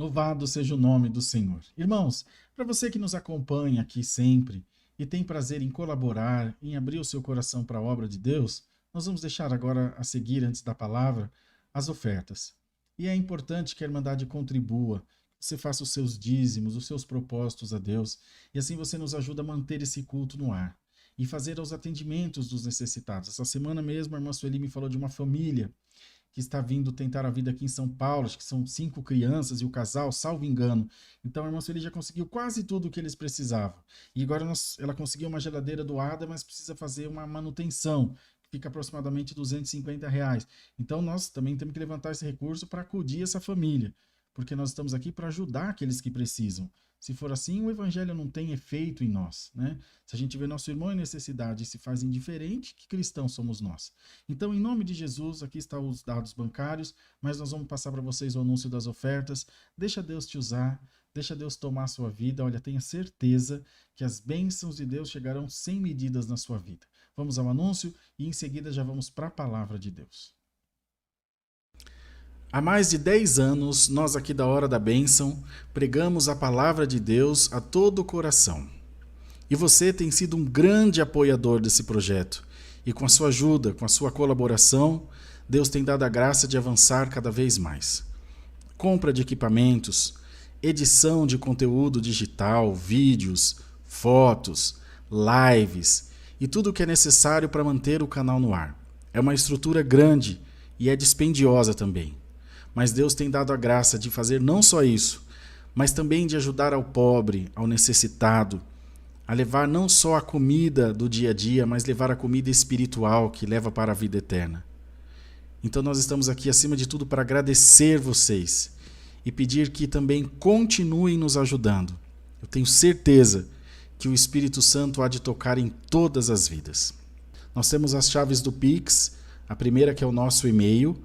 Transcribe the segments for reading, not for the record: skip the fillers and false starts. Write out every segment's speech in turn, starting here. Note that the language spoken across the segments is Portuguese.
Louvado seja o nome do Senhor. Irmãos, para você que nos acompanha aqui sempre e tem prazer em colaborar, em abrir o seu coração para a obra de Deus, nós vamos deixar agora a seguir, antes da palavra, as ofertas. E é importante que a Irmandade contribua, que você faça os seus dízimos, os seus propósitos a Deus, e assim você nos ajuda a manter esse culto no ar e fazer os atendimentos dos necessitados. Essa semana mesmo a irmã Sueli me falou de uma família que está vindo tentar a vida aqui em São Paulo, acho que são 5 crianças e o casal, salvo engano. Então a irmã Sueli já conseguiu quase tudo o que eles precisavam. E agora ela conseguiu uma geladeira doada, mas precisa fazer uma manutenção, que fica aproximadamente R$ 250. Então nós também temos que levantar esse recurso para acudir essa família, porque nós estamos aqui para ajudar aqueles que precisam. Se for assim, o evangelho não tem efeito em nós, né? Se a gente vê nosso irmão em necessidade e se faz indiferente, que cristãos somos nós? Então, em nome de Jesus, aqui estão os dados bancários, mas nós vamos passar para vocês o anúncio das ofertas. Deixa Deus te usar, deixa Deus tomar a sua vida. Olha, tenha certeza que as bênçãos de Deus chegarão sem medidas na sua vida. Vamos ao anúncio e em seguida já vamos para a palavra de Deus. Há mais de 10 anos, nós aqui da Hora da Bênção pregamos a palavra de Deus a todo o coração. E você tem sido um grande apoiador desse projeto. E com a sua ajuda, com a sua colaboração, Deus tem dado a graça de avançar cada vez mais. Compra de equipamentos, edição de conteúdo digital, vídeos, fotos, lives e tudo o que é necessário para manter o canal no ar. É uma estrutura grande e é dispendiosa também. Mas Deus tem dado a graça de fazer não só isso, mas também de ajudar ao pobre, ao necessitado, a levar não só a comida do dia a dia, mas levar a comida espiritual que leva para a vida eterna. Então nós estamos aqui acima de tudo para agradecer vocês e pedir que também continuem nos ajudando. Eu tenho certeza que o Espírito Santo há de tocar em todas as vidas. Nós temos as chaves do Pix, a primeira que é o nosso e-mail,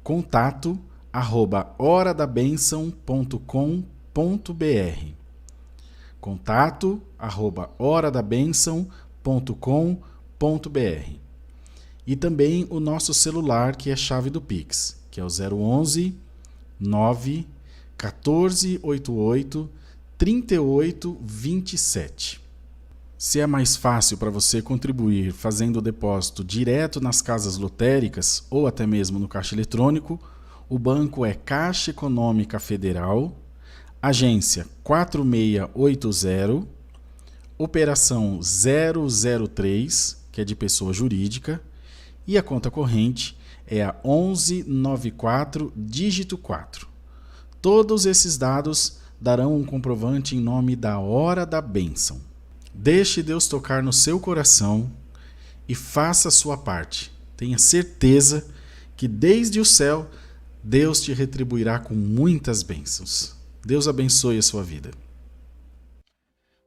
contato@horadabenção.com.br contato@horadabenção.com.br e também o nosso celular, que é a chave do Pix, que é o 011 9 1488 3827. Se é mais fácil para você contribuir fazendo o depósito direto nas casas lotéricas ou até mesmo no caixa eletrônico, o banco é Caixa Econômica Federal, agência 4680, operação 003, que é de pessoa jurídica, e a conta corrente é a 1194, dígito 4. Todos esses dados darão um comprovante em nome da Hora da Bênção. Deixe Deus tocar no seu coração e faça a sua parte. Tenha certeza que desde o céu Deus te retribuirá com muitas bênçãos. Deus abençoe a sua vida.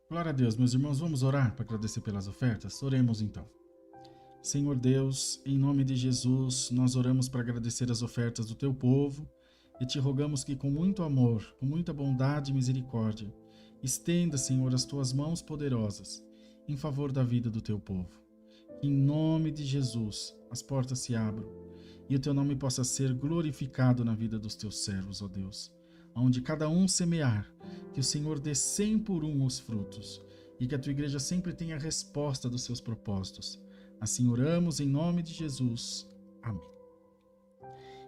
Glória a Deus, meus irmãos. Vamos orar para agradecer pelas ofertas? Oremos então. Senhor Deus, em nome de Jesus, nós oramos para agradecer as ofertas do teu povo e te rogamos que com muito amor, com muita bondade e misericórdia, estenda, Senhor, as tuas mãos poderosas em favor da vida do teu povo. Que em nome de Jesus as portas se abram e o teu nome possa ser glorificado na vida dos teus servos, ó Deus. Onde cada um semear, que o Senhor dê 100 por 1 os frutos e que a tua igreja sempre tenha a resposta dos seus propósitos. Assim oramos em nome de Jesus. Amém.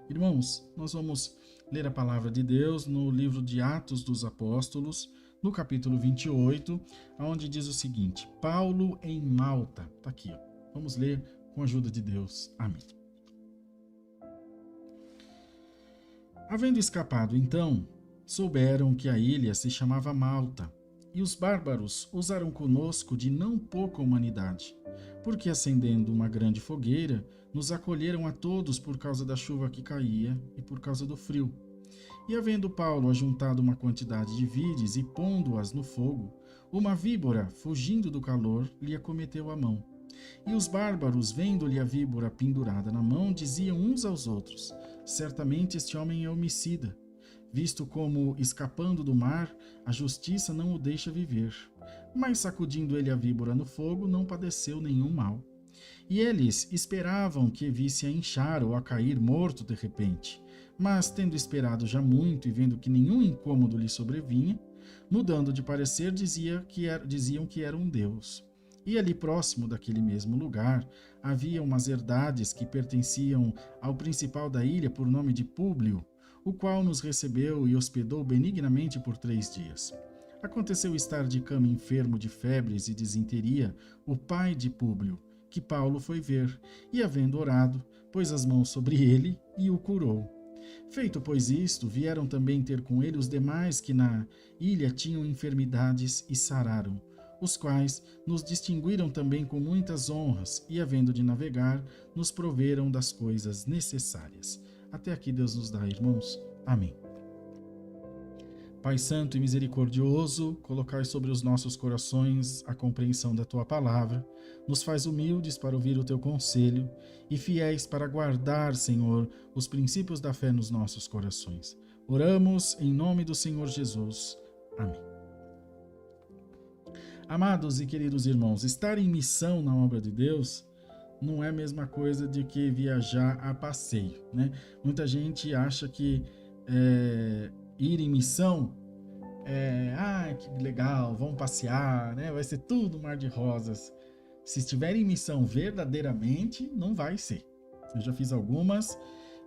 Irmãos, nós vamos ler a palavra de Deus no livro de Atos dos Apóstolos, no capítulo 28, onde diz o seguinte: Paulo em Malta. Está aqui, ó. Vamos ler com a ajuda de Deus. Amém. Havendo escapado, então, souberam que a ilha se chamava Malta, e os bárbaros usaram conosco de não pouca humanidade, porque acendendo uma grande fogueira, nos acolheram a todos por causa da chuva que caía e por causa do frio. E havendo Paulo ajuntado uma quantidade de vides e pondo-as no fogo, uma víbora, fugindo do calor, lhe acometeu a mão. E os bárbaros, vendo-lhe a víbora pendurada na mão, diziam uns aos outros: certamente este homem é homicida, visto como, escapando do mar, a justiça não o deixa viver. Mas sacudindo ele a víbora no fogo, não padeceu nenhum mal. E eles esperavam que visse a inchar ou a cair morto de repente. Mas, tendo esperado já muito e vendo que nenhum incômodo lhe sobrevinha, mudando de parecer, diziam que era um deus. E ali próximo daquele mesmo lugar, havia umas herdades que pertenciam ao principal da ilha por nome de Públio, o qual nos recebeu e hospedou benignamente por 3 dias. Aconteceu estar de cama enfermo de febres e disenteria o pai de Públio, que Paulo foi ver, e havendo orado, pôs as mãos sobre ele e o curou. Feito, pois, isto, vieram também ter com ele os demais que na ilha tinham enfermidades e sararam, os quais nos distinguiram também com muitas honras e, havendo de navegar, nos proveram das coisas necessárias. Até aqui Deus nos dá, irmãos. Amém. Pai Santo e Misericordioso, colocai sobre os nossos corações a compreensão da Tua palavra, nos faz humildes para ouvir o Teu conselho e fiéis para guardar, Senhor, os princípios da fé nos nossos corações. Oramos em nome do Senhor Jesus. Amém. Amados e queridos irmãos, estar em missão na obra de Deus não é a mesma coisa de que viajar a passeio, né? Muita gente acha que ir em missão que legal, vamos passear, né? Vai ser tudo mar de rosas. Se estiver em missão verdadeiramente, não vai ser. Eu já fiz algumas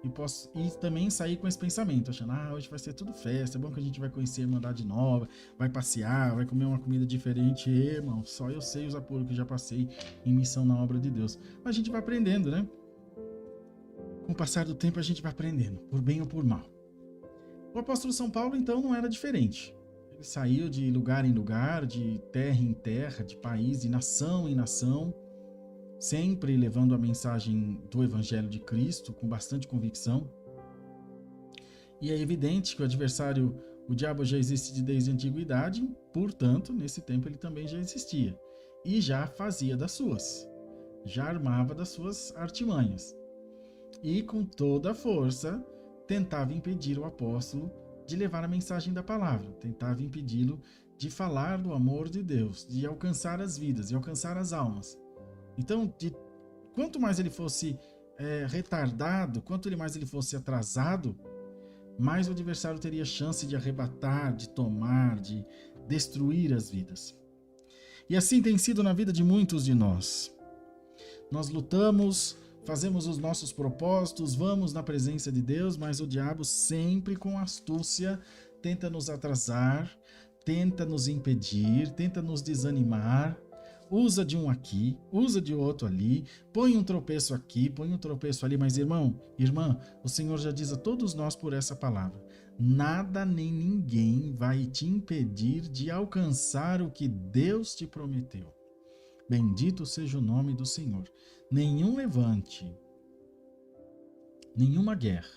e posso também sair com esse pensamento, achando, hoje vai ser tudo festa, é bom que a gente vai conhecer a Irmandade nova, vai passear, vai comer uma comida diferente. Irmão, só eu sei os apuros que já passei em missão na obra de Deus. Mas a gente vai aprendendo, né? Com o passar do tempo a gente vai aprendendo, por bem ou por mal. O apóstolo São Paulo, então, não era diferente. Ele saiu de lugar em lugar, de terra em terra, de país, de nação em nação, sempre levando a mensagem do Evangelho de Cristo com bastante convicção. E é evidente que o adversário, o diabo, já existe desde a antiguidade, portanto, nesse tempo ele também já existia. E já fazia das suas, já armava das suas artimanhas. E com toda a força tentava impedir o apóstolo de levar a mensagem da palavra, tentava impedi-lo de falar do amor de Deus, de alcançar as vidas, de alcançar as almas. Então, quanto mais ele fosse retardado, quanto mais ele fosse atrasado, mais o adversário teria chance de arrebatar, de tomar, de destruir as vidas. E assim tem sido na vida de muitos de nós. Nós lutamos, fazemos os nossos propósitos, vamos na presença de Deus, mas o diabo sempre com astúcia tenta nos atrasar, tenta nos impedir, tenta nos desanimar, usa de um aqui, usa de outro ali, põe um tropeço aqui, põe um tropeço ali, mas irmão, irmã, o Senhor já diz a todos nós por essa palavra, nada nem ninguém vai te impedir de alcançar o que Deus te prometeu. Bendito seja o nome do Senhor. Nenhum levante, nenhuma guerra,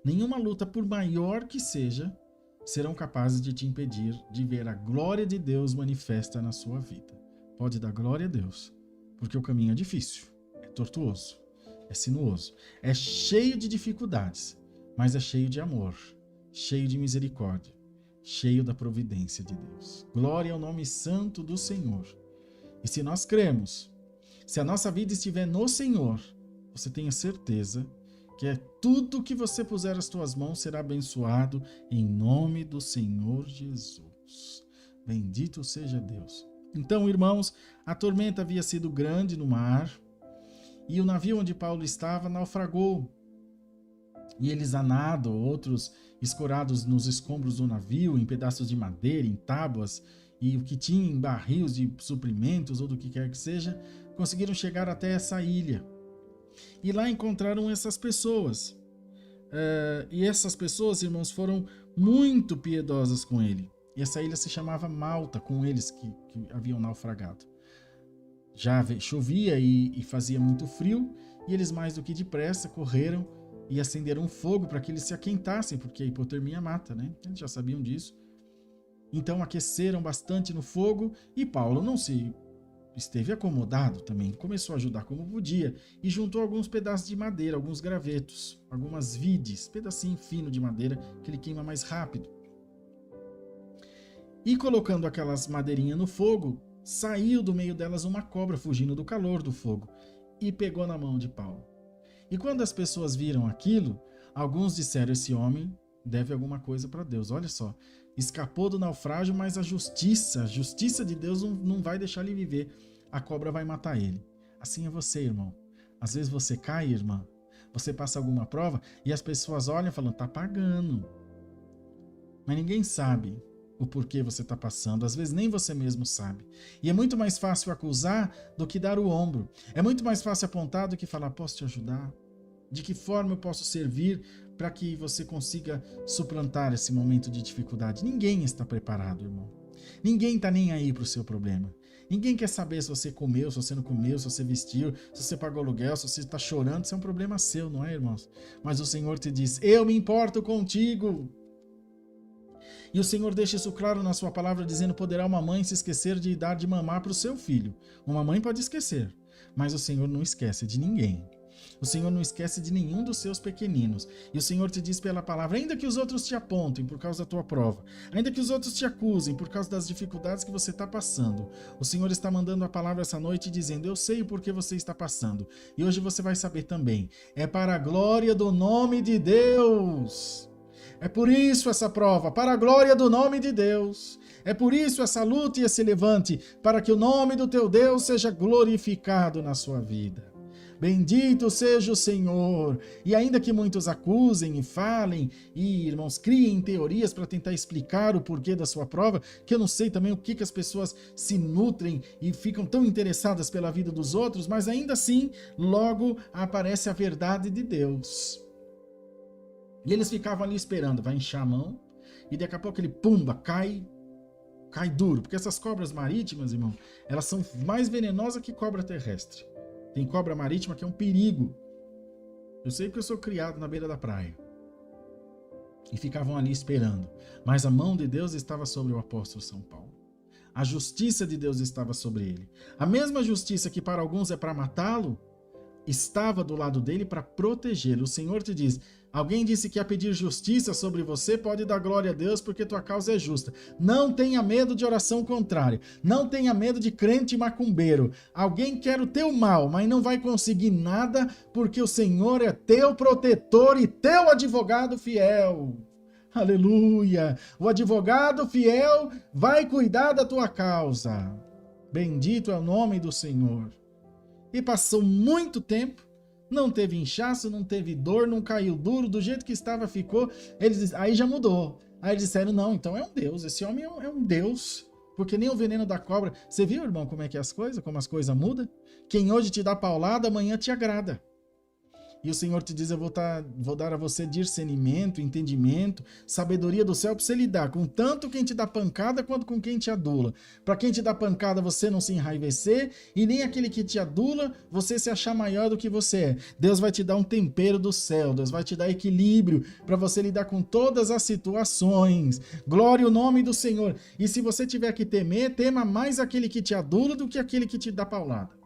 nenhuma luta, por maior que seja, serão capazes de te impedir de ver a glória de Deus manifesta na sua vida. Pode dar glória a Deus, porque o caminho é difícil, é tortuoso, é sinuoso, é cheio de dificuldades, mas é cheio de amor, cheio de misericórdia, cheio da providência de Deus. Glória ao nome santo do Senhor. E se nós cremos, se a nossa vida estiver no Senhor, você tenha certeza que tudo que você puser as tuas mãos será abençoado em nome do Senhor Jesus. Bendito seja Deus. Então, irmãos, a tormenta havia sido grande no mar e o navio onde Paulo estava naufragou. E eles a nado, outros escorados nos escombros do navio, em pedaços de madeira, em tábuas, e o que tinha em barris de suprimentos ou do que quer que seja, conseguiram chegar até essa ilha. E lá encontraram essas pessoas. E essas pessoas, irmãos, foram muito piedosas com ele. E essa ilha se chamava Malta, com eles que haviam naufragado. Já chovia e fazia muito frio, e eles mais do que depressa correram e acenderam fogo para que eles se aquentassem, porque a hipotermia mata, né? Eles já sabiam disso. Então aqueceram bastante no fogo e Paulo não se esteve acomodado também. Começou a ajudar como podia e juntou alguns pedaços de madeira, alguns gravetos, algumas vides, pedacinho fino de madeira que ele queima mais rápido. E colocando aquelas madeirinhas no fogo, saiu do meio delas uma cobra fugindo do calor do fogo e pegou na mão de Paulo. E quando as pessoas viram aquilo, Alguns disseram, esse homem deve alguma coisa para Deus. Olha só, escapou do naufrágio, mas a justiça de Deus não vai deixar ele viver. A cobra vai matar ele. Assim é você, irmão. Às vezes você cai, irmã, você passa alguma prova e as pessoas olham e falam, tá pagando. Mas ninguém sabe o porquê você está passando. Às vezes nem você mesmo sabe. E é muito mais fácil acusar do que dar o ombro. É muito mais fácil apontar do que falar, posso te ajudar? De que forma eu posso servir para que você consiga suplantar esse momento de dificuldade? Ninguém está preparado, irmão. Ninguém está nem aí para o seu problema. Ninguém quer saber se você comeu, se você não comeu, se você vestiu, se você pagou aluguel, se você está chorando. Isso é um problema seu, não é, irmãos? Mas o Senhor te diz, eu me importo contigo. E o Senhor deixa isso claro na sua palavra, dizendo, poderá uma mãe se esquecer de dar de mamar para o seu filho. Uma mãe pode esquecer, mas o Senhor não esquece de ninguém. O Senhor não esquece de nenhum dos seus pequeninos. E o Senhor te diz pela palavra, ainda que os outros te apontem por causa da tua prova, ainda que os outros te acusem por causa das dificuldades que você está passando, o Senhor está mandando a palavra essa noite dizendo, eu sei o porquê você está passando. E hoje você vai saber também. É para a glória do nome de Deus. É por isso essa prova, para a glória do nome de Deus. É por isso essa luta e esse levante, para que o nome do teu Deus seja glorificado na sua vida. Bendito seja o Senhor. E ainda que muitos acusem e falem, e irmãos, criem teorias para tentar explicar o porquê da sua prova, que eu não sei também o que as pessoas se nutrem e ficam tão interessadas pela vida dos outros, mas ainda assim, logo aparece a verdade de Deus. E eles ficavam ali esperando, vai inchar a mão, e daqui a pouco ele, pumba, cai duro. Porque essas cobras marítimas, irmão, elas são mais venenosas que cobra terrestre. Tem cobra marítima que é um perigo. Eu sei porque eu sou criado na beira da praia. E ficavam ali esperando. Mas a mão de Deus estava sobre o apóstolo São Paulo. A justiça de Deus estava sobre ele. A mesma justiça que para alguns é para matá-lo, estava do lado dele para protegê-lo. O Senhor te diz, alguém disse que a pedir justiça sobre você pode dar glória a Deus porque tua causa é justa. Não tenha medo de oração contrária. Não tenha medo de crente macumbeiro. Alguém quer o teu mal, mas não vai conseguir nada porque o Senhor é teu protetor e teu advogado fiel. Aleluia! O advogado fiel vai cuidar da tua causa. Bendito é o nome do Senhor. E passou muito tempo, não teve inchaço, não teve dor, não caiu duro, do jeito que estava ficou. Aí já mudou. Aí eles disseram, não, então é um Deus, esse homem é um Deus, porque nem o veneno da cobra. Você viu, irmão, como é que é as coisas, como as coisas mudam? Quem hoje te dá paulada, amanhã te agrada. E o Senhor te diz, eu vou dar a você discernimento, entendimento, sabedoria do céu para você lidar com tanto quem te dá pancada quanto com quem te adula. Para quem te dá pancada você não se enraivecer e nem aquele que te adula você se achar maior do que você é. Deus vai te dar um tempero do céu, Deus vai te dar equilíbrio para você lidar com todas as situações. Glória ao nome do Senhor. E se você tiver que temer, tema mais aquele que te adula do que aquele que te dá paulada.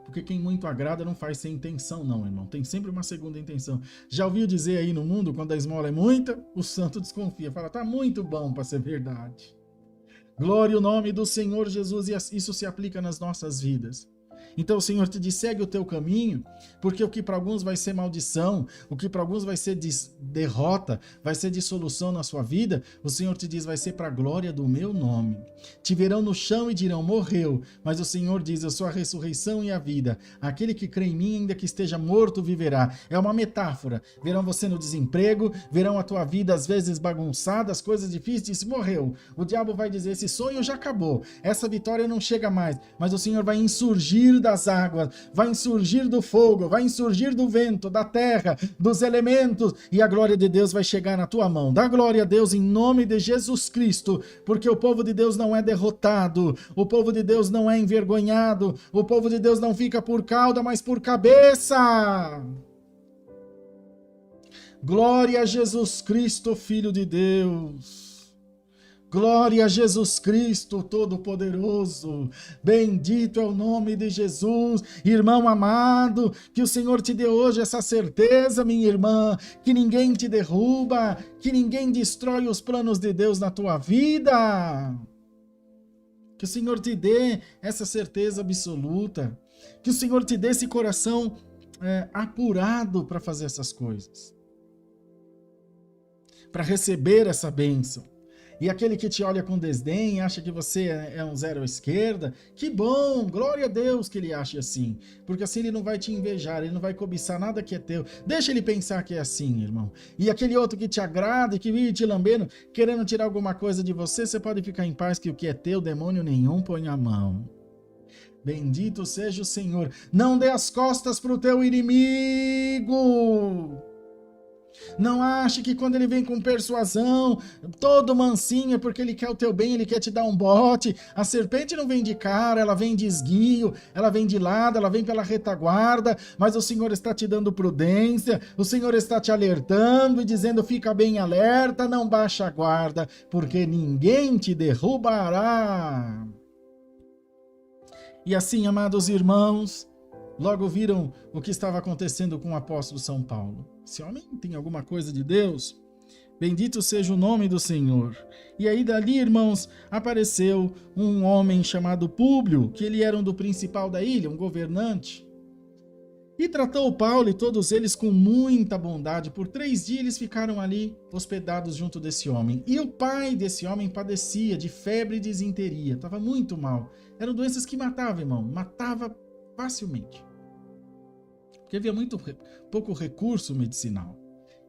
Porque quem muito agrada não faz sem intenção, não, irmão. Tem sempre uma segunda intenção. Já ouviu dizer aí no mundo, quando a esmola é muita, o santo desconfia. Fala, tá muito bom para ser verdade. Glória ao nome do Senhor Jesus, e isso se aplica nas nossas vidas. Então o Senhor te diz, segue o teu caminho, porque o que para alguns vai ser maldição, o que para alguns vai ser derrota, vai ser dissolução na sua vida, o Senhor te diz, vai ser para a glória do meu nome. Te verão no chão e dirão, morreu, mas o Senhor diz, eu sou a ressurreição e a vida. Aquele que crê em mim, ainda que esteja morto, viverá. É uma metáfora. Verão você no desemprego, verão a tua vida às vezes bagunçada, as coisas difíceis, morreu. O diabo vai dizer, esse sonho já acabou, essa vitória não chega mais, mas o Senhor vai insurgir das águas, vai insurgir do fogo, vai insurgir do vento, da terra, dos elementos, e a glória de Deus vai chegar na tua mão. Dá glória a Deus em nome de Jesus Cristo, porque o povo de Deus não é derrotado, o povo de Deus não é envergonhado, o povo de Deus não fica por cauda, mas por cabeça. Glória a Jesus Cristo, Filho de Deus. Glória a Jesus Cristo Todo-Poderoso, bendito é o nome de Jesus. Irmão amado, que o Senhor te dê hoje essa certeza, minha irmã, que ninguém te derruba, que ninguém destrói os planos de Deus na tua vida. Que o Senhor te dê essa certeza absoluta, que o Senhor te dê esse coração apurado para fazer essas coisas, para receber essa bênção. E aquele que te olha com desdém e acha que você é um zero à esquerda, que bom, glória a Deus que ele ache assim, porque assim ele não vai te invejar, ele não vai cobiçar nada que é teu. Deixa ele pensar que é assim, irmão. E aquele outro que te agrada e que vive te lambendo, querendo tirar alguma coisa de você, você pode ficar em paz que o que é teu, demônio nenhum põe a mão. Bendito seja o Senhor. Não dê as costas para o teu inimigo. Não ache que quando ele vem com persuasão, todo mansinho, é porque ele quer o teu bem, ele quer te dar um bote. A serpente não vem de cara, ela vem de esguio, ela vem de lado, ela vem pela retaguarda, mas o Senhor está te dando prudência, o Senhor está te alertando e dizendo, fica bem alerta, não baixa a guarda, porque ninguém te derrubará. E assim, amados irmãos, logo viram o que estava acontecendo com o apóstolo São Paulo. Esse homem tem alguma coisa de Deus? Bendito seja o nome do Senhor. E aí dali, irmãos, apareceu um homem chamado Públio, que ele era um do principal da ilha, um governante. E tratou Paulo e todos eles com muita bondade. Por 3 dias eles ficaram ali hospedados junto desse homem. E o pai desse homem padecia de febre e disenteria. Estava muito mal. Eram doenças que matavam, irmão. Matava facilmente. Porque havia pouco recurso medicinal.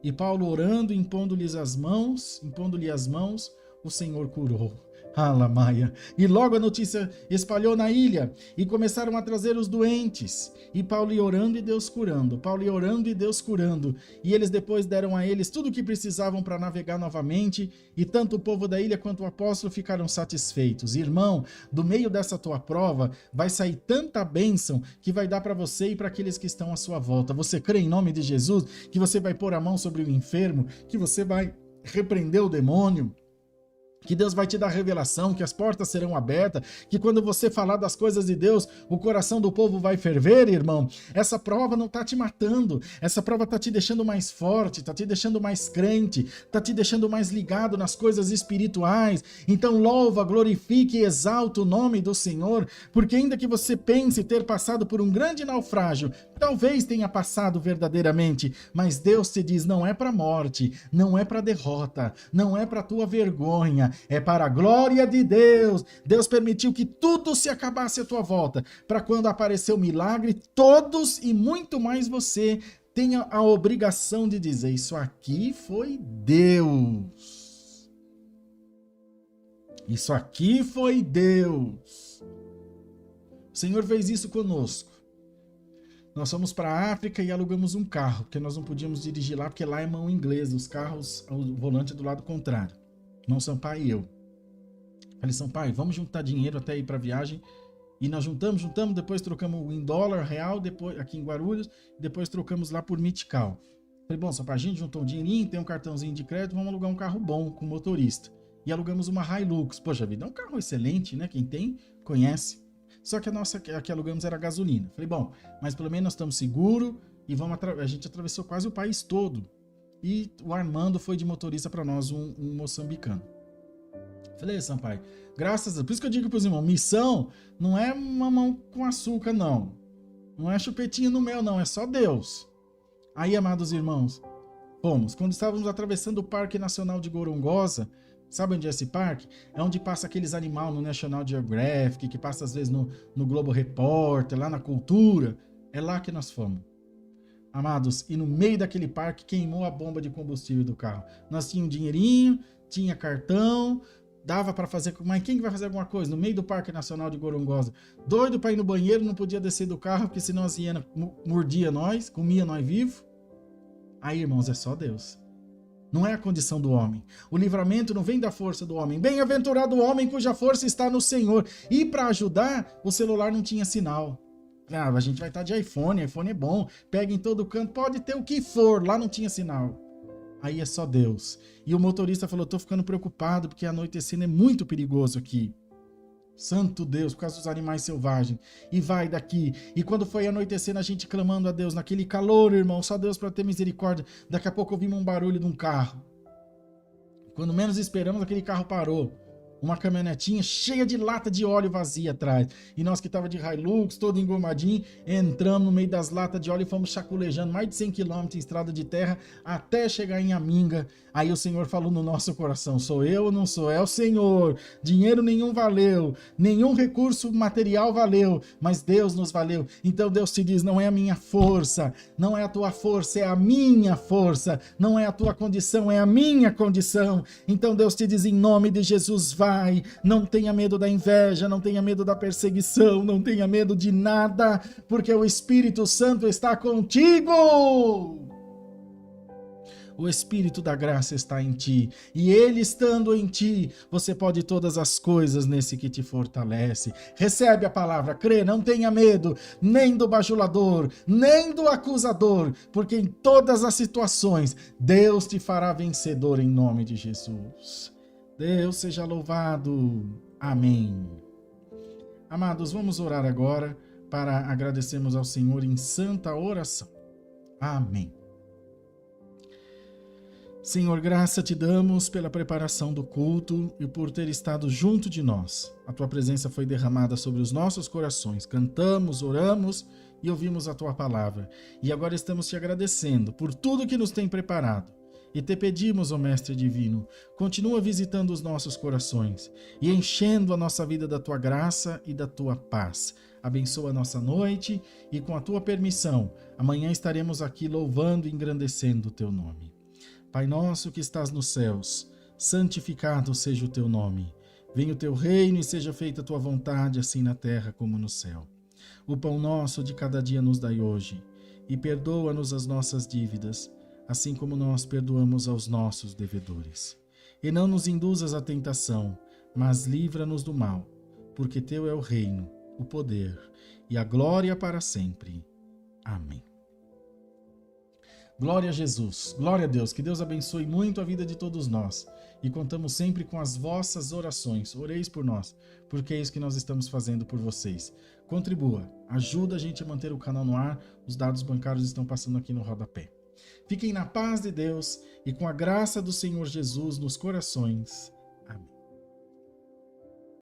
E Paulo orando, impondo-lhe as mãos, o Senhor curou. Alamaia. E logo a notícia espalhou na ilha e começaram a trazer os doentes. E Paulo ia orando e Deus curando. Paulo ia orando e Deus curando. E eles depois deram a eles tudo o que precisavam para navegar novamente. E tanto o povo da ilha quanto o apóstolo ficaram satisfeitos. Irmão, do meio dessa tua prova vai sair tanta bênção que vai dar para você e para aqueles que estão à sua volta. Você crê em nome de Jesus que você vai pôr a mão sobre o enfermo, que você vai repreender o demônio, que Deus vai te dar revelação, que as portas serão abertas, que quando você falar das coisas de Deus, o coração do povo vai ferver, irmão. Essa prova não está te matando, essa prova está te deixando mais forte, está te deixando mais crente, está te deixando mais ligado nas coisas espirituais. Então louva, glorifique e exalta o nome do Senhor, porque ainda que você pense ter passado por um grande naufrágio, talvez tenha passado verdadeiramente, mas Deus te diz, não é para a morte, não é para a derrota, não é para a tua vergonha, é para a glória de Deus. Deus permitiu que tudo se acabasse à tua volta, para quando aparecer o milagre, todos e muito mais você tenha a obrigação de dizer, isso aqui foi Deus. Isso aqui foi Deus. O Senhor fez isso conosco. Nós fomos para a África e alugamos um carro, porque nós não podíamos dirigir lá, porque lá é mão inglesa, os carros, o volante é do lado contrário. Irmão Sampaio e eu. Falei, Sampaio, vamos juntar dinheiro até ir para a viagem. E nós juntamos, depois trocamos em dólar, real, depois aqui em Guarulhos, depois trocamos lá por Mitical. Falei, bom, Sampaio, a gente juntou um dinheirinho, tem um cartãozinho de crédito, vamos alugar um carro bom com motorista. E alugamos uma Hilux. Poxa vida, é um carro excelente, né? Quem tem, conhece. Só que a nossa que alugamos era gasolina. Falei, bom, mas pelo menos nós estamos seguros e a gente atravessou quase o país todo. E o Armando foi de motorista para nós, um moçambicano. Falei, Sampaio, graças a Deus. Por isso que eu digo para os irmãos, missão não é mamão com açúcar, não. Não é chupetinho no mel, não. É só Deus. Aí, amados irmãos, fomos. Quando estávamos atravessando o Parque Nacional de Gorongosa, sabe onde é esse parque? É onde passa aqueles animais no National Geographic, que passa às vezes no Globo Repórter, lá na Cultura. É lá que nós fomos. Amados, e no meio daquele parque queimou a bomba de combustível do carro. Nós tínhamos um dinheirinho, tinha cartão, dava para fazer, mas quem que vai fazer alguma coisa? No meio do Parque Nacional de Gorongosa. Doido para ir no banheiro, não podia descer do carro, porque senão as hienas mordia nós, comia nós vivos. Aí, irmãos, é só Deus. Não é a condição do homem. O livramento não vem da força do homem. Bem-aventurado o homem cuja força está no Senhor. E para ajudar, o celular não tinha sinal. Ah, a gente vai estar de iPhone é bom, pega em todo canto, pode ter o que for, lá não tinha sinal. Aí é só Deus. E o motorista falou, tô ficando preocupado, porque anoitecendo é muito perigoso aqui. Santo Deus, por causa dos animais selvagens. E vai daqui. E quando foi anoitecendo, a gente clamando a Deus, naquele calor, irmão, só Deus para ter misericórdia. Daqui a pouco ouvimos um barulho de um carro. Quando menos esperamos, aquele carro parou. uma caminhonetinha cheia de lata de óleo vazia atrás. E nós que tava de Hilux, todo engomadinho, entramos no meio das latas de óleo e fomos chaculejando mais de 100 quilômetros em estrada de terra até chegar em Aminga. Aí o Senhor falou no nosso coração, sou eu ou não sou? É o Senhor. Dinheiro nenhum valeu, nenhum recurso material valeu, mas Deus nos valeu. Então Deus te diz, não é a minha força, não é a tua força, é a minha força. Não é a tua condição, é a minha condição. Então Deus te diz, em nome de Jesus, vai. Não tenha medo da inveja, não tenha medo da perseguição, não tenha medo de nada, porque o Espírito Santo está contigo. O Espírito da graça está em ti, e ele estando em ti, você pode todas as coisas nesse que te fortalece. Recebe a palavra, crê, não tenha medo, nem do bajulador, nem do acusador, porque em todas as situações, Deus te fará vencedor em nome de Jesus. Deus seja louvado. Amém. Amados, vamos orar agora para agradecermos ao Senhor em santa oração. Amém. Senhor, graça te damos pela preparação do culto e por ter estado junto de nós. A tua presença foi derramada sobre os nossos corações. Cantamos, oramos e ouvimos a tua palavra. E agora estamos te agradecendo por tudo que nos tem preparado. E te pedimos, ó Mestre Divino, continua visitando os nossos corações e enchendo a nossa vida da tua graça e da tua paz. Abençoa a nossa noite e com a tua permissão, amanhã estaremos aqui louvando e engrandecendo o teu nome. Pai nosso que estás nos céus, santificado seja o teu nome. Venha o teu reino e seja feita a tua vontade, assim na terra como no céu. O pão nosso de cada dia nos dai hoje, e perdoa-nos as nossas dívidas, assim como nós perdoamos aos nossos devedores. E não nos induzas à tentação, mas livra-nos do mal, porque teu é o reino, o poder e a glória para sempre. Amém. Glória a Jesus, glória a Deus, que Deus abençoe muito a vida de todos nós e contamos sempre com as vossas orações, oreis por nós, porque é isso que nós estamos fazendo por vocês. Contribua, ajuda a gente a manter o canal no ar, os dados bancários estão passando aqui no rodapé. Fiquem na paz de Deus e com a graça do Senhor Jesus nos corações.